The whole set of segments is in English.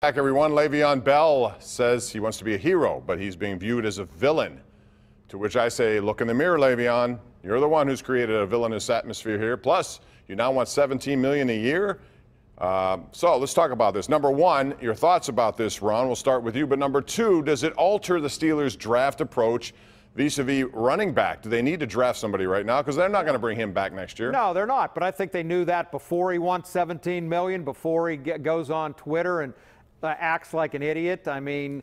Back, everyone. Le'Veon Bell says he wants to be a hero, but he's being viewed as a villain. To which I say, look in the mirror, Le'Veon. You're the one who's created a villainous atmosphere here. Plus, you now want $17 million a year. So let's talk about this. Number one, your thoughts about this, Ron. We'll start with you. But number two, does it alter the Steelers' draft approach vis-a-vis running back? Do they need to draft somebody right now? Because they're not going to bring him back next year. No, they're not. But I think they knew that before he wants $17 million, before he goes on Twitter and acts like an idiot. I mean,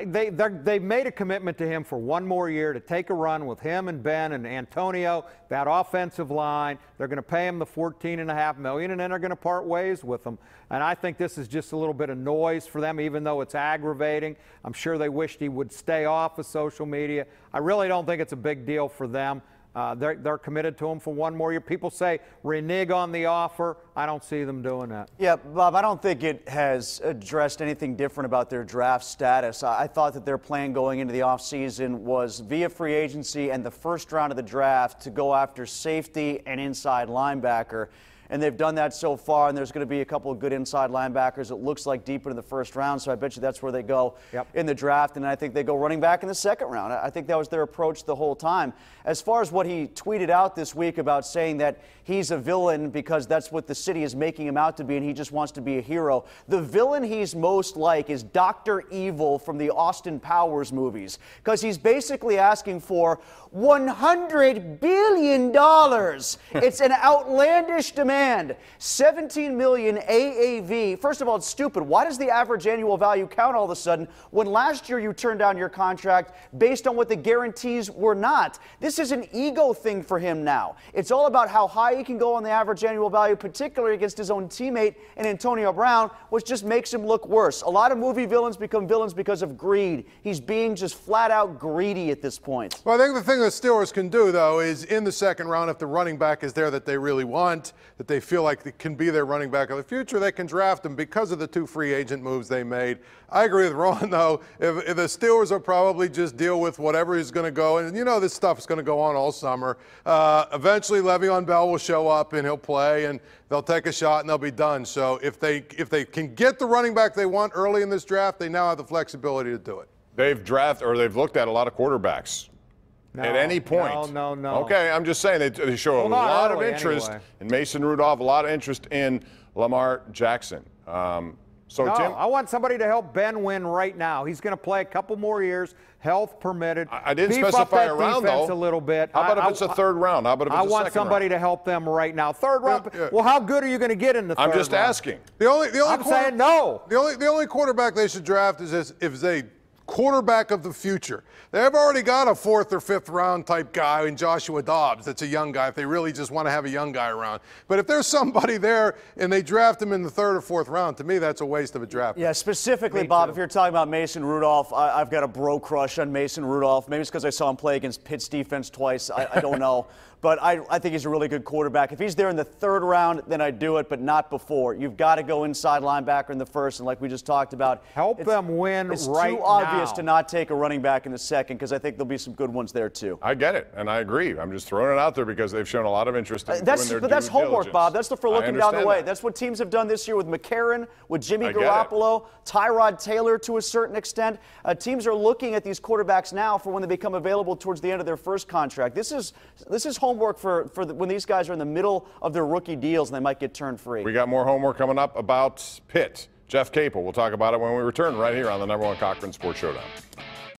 they made a commitment to him for one more year to take a run with him and Ben and Antonio, that offensive line. They're going to pay him the $14.5 million, and then they're going to part ways with him. And I think this is just a little bit of noise for them, even though it's aggravating. I'm sure they wished he would stay off of social media. I really don't think it's a big deal for them. They're committed to him for one more year. People say renege on the offer. I don't see them doing that. Yeah, Bob, I don't think it has addressed anything different about their draft status. I thought that their plan going into the offseason was via free agency and the first round of the draft to go after safety and inside linebacker. And they've done that so far, and there's going to be a couple of good inside linebackers, it looks like, deep into the first round. So I bet you that's where they go in the draft. And I think they go running back in the second round. I think that was their approach the whole time. As far as what he tweeted out this week about saying that he's a villain because that's what the city is making him out to be and he just wants to be a hero, the villain he's most like is Dr. Evil from the Austin Powers movies, because he's basically asking for $100 billion. It's an outlandish demand. $17 million AAV. First of all, it's stupid. Why does the average annual value count all of a sudden when last year you turned down your contract based on what the guarantees were not? This is an ego thing for him now. It's all about how high he can go on the average annual value, particularly against his own teammate in Antonio Brown, which just makes him look worse. A lot of movie villains become villains because of greed. He's being just flat out greedy at this point. Well, I think the thing the Steelers can do, though, is in the second round, if the running back is there that they really want, that they feel like it can be their running back of the future, they can draft him because of the two free agent moves they made. I agree with Ron, though. If the Steelers will probably just deal with whatever is going to go, and you know this stuff is going to go on all summer. Eventually, Le'Veon Bell will show up and he'll play, and they'll take a shot and they'll be done. So if they can get the running back they want early in this draft, they now have the flexibility to do it. They've looked at a lot of quarterbacks. No, at any point. No. Okay, I'm just saying they show a lot of interest in Mason Rudolph, a lot of interest in Lamar Jackson. No, Tim, I want somebody to help Ben win right now. He's going to play a couple more years, health permitted. I didn't Beef specify up that a round, defense though. a little bit. How about if it's a third round? How about if it's a second round? I want somebody to help them right now. Third round. Yeah. Well, how good are you going to get in the third round? I'm just asking. I'm saying no. The only quarterback they should draft is if they quarterback of the future. They've already got a fourth or fifth round type guy in Joshua Dobbs that's a young guy if they really just want to have a young guy around. But if there's somebody there and they draft him in the third or fourth round, to me that's a waste of a draft. Yeah, specifically, Bob, if you're talking about Mason Rudolph, I've got a bro crush on Mason Rudolph. Maybe it's because I saw him play against Pitt's defense twice. I don't know. But I think he's a really good quarterback. If he's there in the third round, then I'd do it, but not before. You've got to go inside linebacker in the first, and like we just talked about, help them win right now. It's too obvious to not take a running back in the second because I think there'll be some good ones there too. I get it, and I agree. I'm just throwing it out there because they've shown a lot of interest in doing their But that's homework, diligence. Bob. That's for looking down the way. That. That's what teams have done this year with McCarron, with Jimmy Garoppolo, Tyrod Taylor to a certain extent. Teams are looking at these quarterbacks now for when they become available towards the end of their first contract. This is homework for when these guys are in the middle of their rookie deals and they might get turned free. We got more homework coming up about Pitt. Jeff Capel. We'll talk about it when we return right here on the #1 Cochran Sports Showdown.